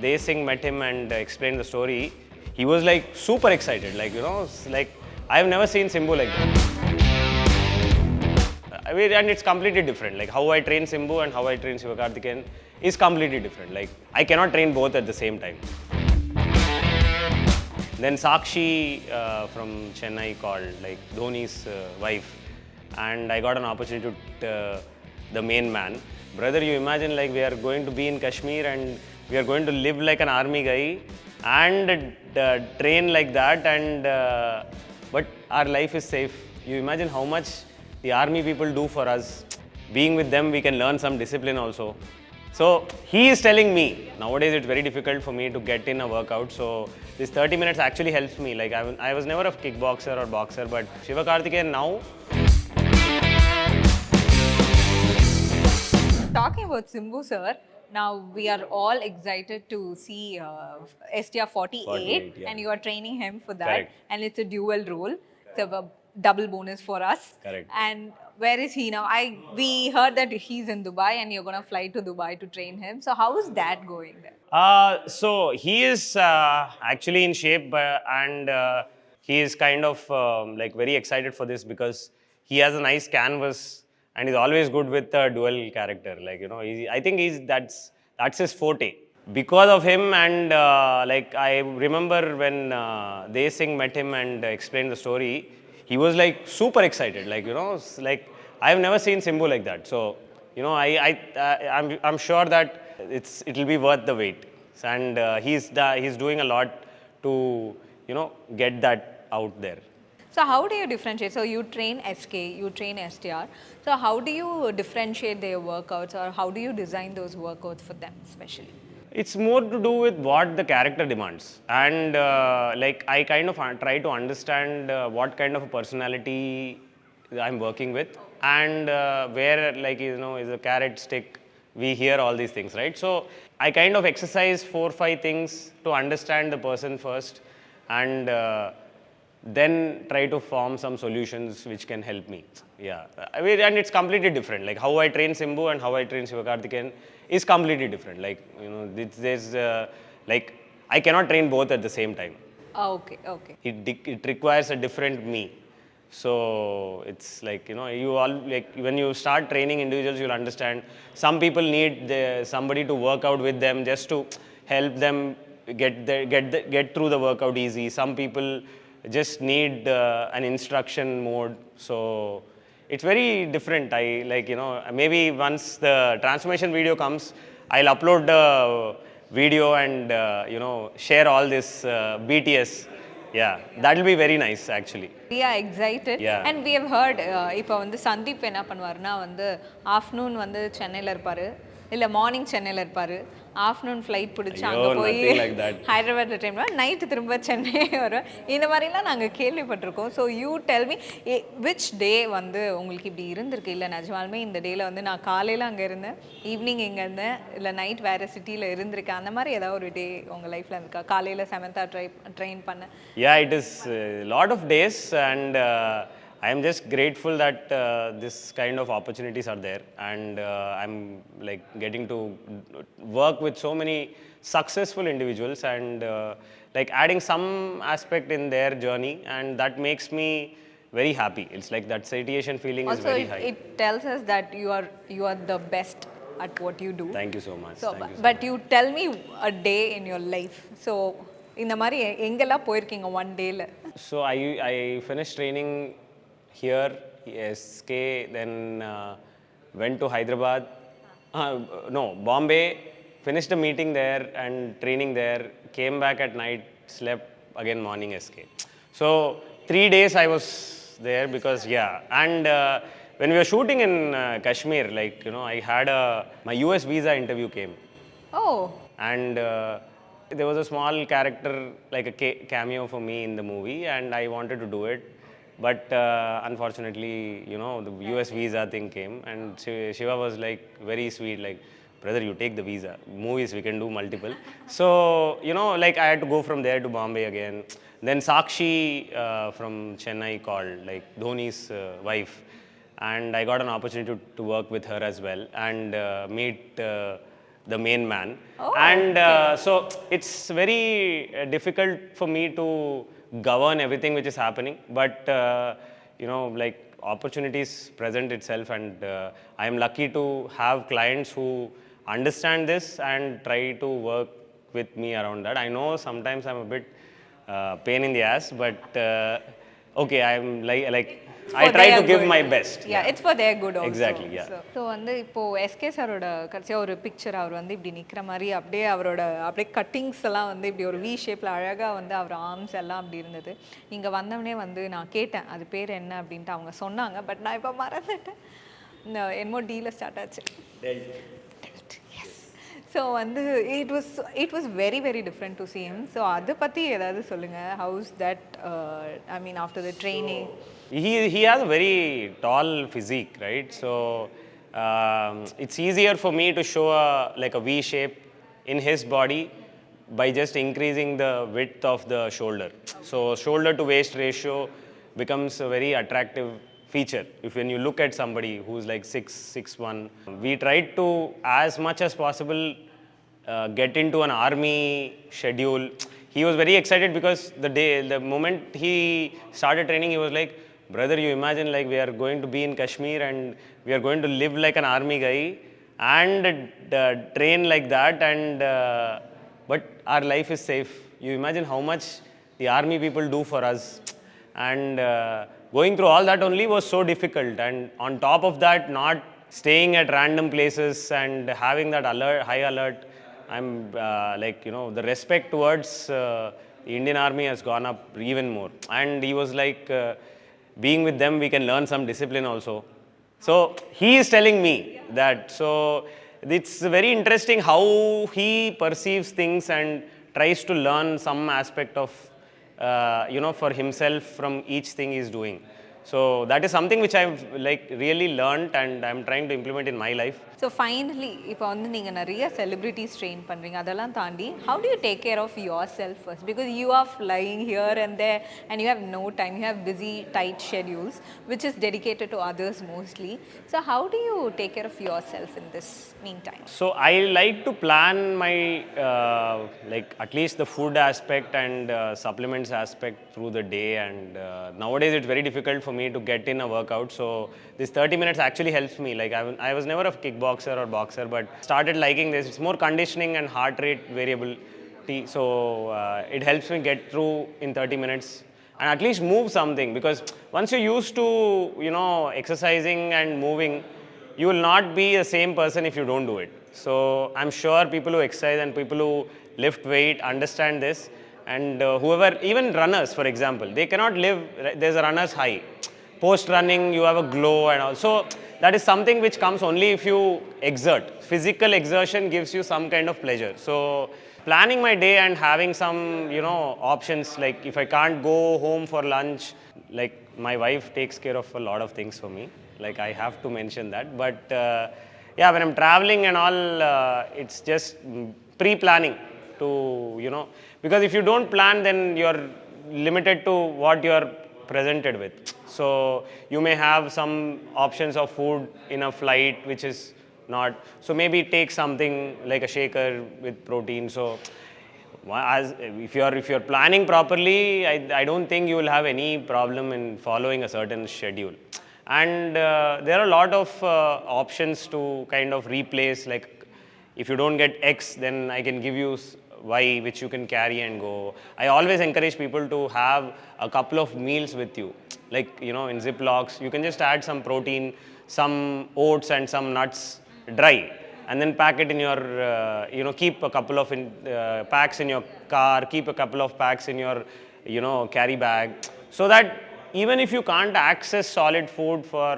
They Singh met him and explained the story. He was like super excited, like, like I've never seen Simbu like that. I mean, and it's completely different. Like how I train Simbu and how I train Sivakarthikeyan is completely different. Like I cannot train both at the same time. Then Sakshi from Chennai called, like Dhoni's wife, and I got an opportunity to the main man. Brother, you imagine like we are going to be in Kashmir and we are going to live like an army guy and train like that, and but our life is safe. You imagine how much the army people do for us. Being with them, we can learn some discipline also. So he is telling me, nowadays it's very difficult for me to get in a workout, so this 30 minutes actually helps me. Like I was never a kickboxer or boxer, but Sivakarthikeyan now. Talking about Simbu sir, now we are all excited to see STR 48, 48, yeah. and you are training him for that. Correct. And it's a dual role. It's a double bonus for us. Correct. And where is he now? We heard that he's in Dubai and you're gonna fly to Dubai to train him. So how is that going there? So he is actually in shape, and he is kind of like very excited for this because he has a nice canvas and he's always good with a dual character. Like I think that's his forte. Because of him, and like I remember when They Singh met him and explained the story, he was like super excited. Like like I've never seen Simbu like that. So I'm sure that it'll be worth the wait, and he's doing a lot to get that out there. So how do you differentiate? So you train SK, you train STR. So how do you differentiate their workouts, or how do you design those workouts for them especially? It's more to do with what the character demands, and like I kind of try to understand what kind of a personality I'm working with, and where like is a carrot stick. We hear all these things, right? So I kind of exercise 4-5 things to understand the person first, and then try to form some solutions which can help me. Yeah, I mean, and it's completely different. Like how I train Simbu and how I train Sivakarthikeyan is completely different. Like there's like I cannot train both at the same time. Okay. It requires a different me. So it's like you all, like when you start training individuals, you'll understand some people need somebody to work out with them just to help them get through the workout easy. Some people just need an instruction mode. So it's very different. I like maybe once the transformation video comes, I'll upload the video and share all this BTS. Yeah, that'll be very nice actually. We are excited. Yeah. And we have heard இப்போ வந்து சந்தீப் என்ன பண்ணுவாருன்னா வந்து afternoon வந்து சென்னையில் இருப்பார், இல்லை morning சென்னையில் இருப்பார், ஆஃப்டர்நூன் ஃப்ளைட் பிடிச்சி அங்கே போய் ஹைதராபாத்தில் ட்ரெயின் பண்ணுவார், நைட்டு திரும்ப சென்னை வரும். இந்த மாதிரிலாம் நாங்கள் கேள்விப்பட்டிருக்கோம். So you tell me which டே வந்து உங்களுக்கு இப்படி இருந்திருக்கு? இல்லை நிஜமாலுமே இந்த டேயில் வந்து நான் காலையில் அங்கே இருந்தேன், ஈவினிங் இங்கே இருந்தேன், இல்லை நைட் வேறு சிட்டியில் இருந்திருக்கேன், அந்த மாதிரி ஏதாவது ஒரு டே உங்கள் லைஃப்பில் இருக்கா? காலையில் செவன்த்தா ட்ரெயின் பண்ண. Yeah, it is a lot of days, and I am just grateful that this kind of opportunities are there, and I'm like getting to work with so many successful individuals, and like adding some aspect in their journey, and that makes me very happy. It's like that satiation feeling also, is very high. It tells us that you are the best at what you do. Thank you so much. So, Thank you so but much. you tell me a day in your life. So இந்த மாதிரி எங்கெல்லாம் போயிருக்கீங்க one dayல? So I finished training here, SK, then went to Hyderabad, no, Bombay, finished a meeting there and training there, came back at night, slept again morning SK. So 3 days I was there because, yeah, and when we were shooting in Kashmir, like, I had my US visa interview came. Oh. And there was a small character, like a cameo for me in the movie, and I wanted to do it. But unfortunately, the US visa thing came, and Shiva was like very sweet, like, brother, you take the visa. Movies, we can do multiple. So, like I had to go from there to Bombay again. Then Sakshi from Chennai called, like Dhoni's wife, and I got an opportunity to work with her as well and meet the main man. Oh, And okay. so it's very difficult for me to govern everything which is happening. But, like opportunities present itself, and I am lucky to have clients who understand this and try to work with me around that. I know sometimes I'm a bit pain in the ass, but okay, I'm like I For try their to give good. my best. Yeah, it's for their good also. Exactly, yeah. So வந்து இப்போ SK சாரோட கடைசியாக ஒரு picture அவர் வந்து இப்படி நிற்கிற மாதிரி அப்படியே அவரோட அப்படியே கட்டிங்ஸ் எல்லாம் வந்து இப்படி ஒரு வி ஷேப்பில் அழகாக வந்து அவர் ஆர்ம்ஸ் எல்லாம் அப்படி இருந்தது. இங்கே வந்தவொடனே வந்து நான் கேட்டேன் அது பேர் என்ன அப்படின்ட்டு அவங்க சொன்னாங்க. பட் நான் இப்போ மறந்துட்டேன். என்னமோ டீல ஸ்டார்ட் ஆச்சு. ஸோ வந்து it was very very different to see him. So அதை பற்றி ஏதாவது சொல்லுங்கள். House that I mean after the training. He has a very tall physique, right? So it's easier for me to show like a V shape in his body by just increasing the width of the shoulder. So shoulder to waist ratio becomes a very attractive feature. If when you look at somebody who's like 6'1", we tried to as much as possible get into an army schedule. He was very excited because the moment he started training, he was like, brother, you imagine like we are going to be in Kashmir and we are going to live like an army guy and train like that, and but our life is safe. You imagine how much the army people do for us, and going through all that only was so difficult, and on top of that, not staying at random places and having that high alert. I'm like, the respect towards the Indian Army has gone up even more, and he was like, being with them we can learn some discipline also. So he is telling me that. So it's very interesting how he perceives things and tries to learn some aspect of for himself from each thing he's doing. So that is something which I've like really learned and I'm trying to implement in my life. So finally இப்போ வந்து நீங்கள் நிறைய celebrities train பண்ணுறீங்க. அதெல்லாம் தாண்டி how do you take care of yourself first? Because you are flying here and there and you have no time, you have busy tight schedules which is dedicated to others mostly. So how do you take care of yourself in this meantime? So I like to plan my like at least the food aspect and supplements aspect through the day, and nowadays it's very difficult for me to get in a workout. So this 30 minutes actually helps me. Like I was never a kickboxer or boxer, but started liking this. It's more conditioning and heart rate variability. So it helps me get through in 30 minutes and at least move something, because once you're used to exercising and moving, you will not be the same person if you don't do it. So I'm sure people who exercise and people who lift weight understand this, and whoever, even runners for example, they cannot live, there's a runner's high. Post running you have a glow and all. So that is something which comes only if you exert. Physical exertion gives you some kind of pleasure. So planning my day and having some options, like if I can't go home for lunch, like my wife takes care of a lot of things for me, like I have to mention that. But yeah, when I'm traveling and all, it's just pre-planning to because if you don't plan, then you're limited to what you're presented with. So you may have some options of food in a flight which is not, so maybe take something like a shaker with protein. So as if you're planning properly, I don't think you will have any problem in following a certain schedule. And there are a lot of options to kind of replace, like if you don't get X, then I can give you Y, which you can carry and go. I always encourage people to have a couple of meals with you, like in Ziplocs. You can just add some protein, some oats and some nuts dry, and then pack it in your keep a couple of packs in your car, keep a couple of packs in your carry bag, so that even if you can't access solid food for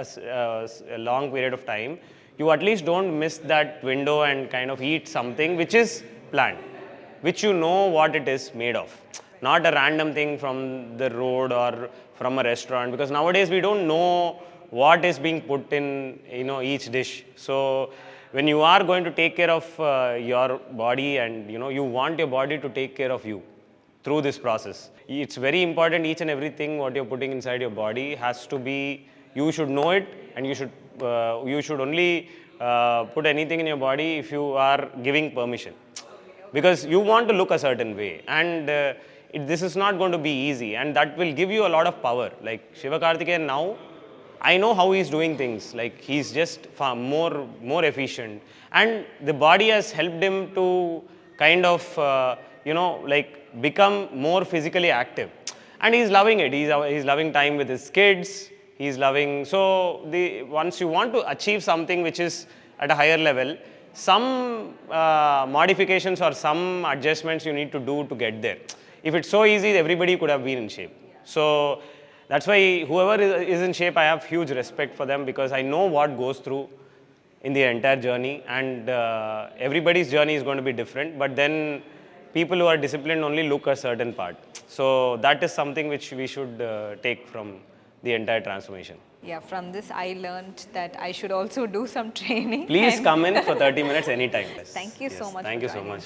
a long period of time, you at least don't miss that window and kind of eat something which is planned, which you know what it is made of, not a random thing from the road or from a restaurant, because nowadays we don't know what is being put in each dish. So when you are going to take care of your body, and you want your body to take care of you through this process, it's very important. Each and everything what you're putting inside your body has to be, you should know it, and you should only put anything in your body if you are giving permission. Because you want to look a certain way, and this is not going to be easy, and that will give you a lot of power. Like Shiva Karthikeyan now, I know how he's doing things. Like he's just far more efficient, and the body has helped him to kind of like become more physically active, and he's loving it. He's loving time with his kids. He's loving. So once you want to achieve something which is at a higher level, some modifications or some adjustments you need to do to get there. If it's so easy, everybody could have been in shape. So that's why whoever is in shape, I have huge respect for them, because I know what goes through in the entire journey, and everybody's journey is going to be different, but then people who are disciplined only look a certain part. So that is something which we should take from the entire transformation. Yeah, from this I learned that I should also do some training. Please come in for 30 minutes anytime. Thank you so much. Thank you so much.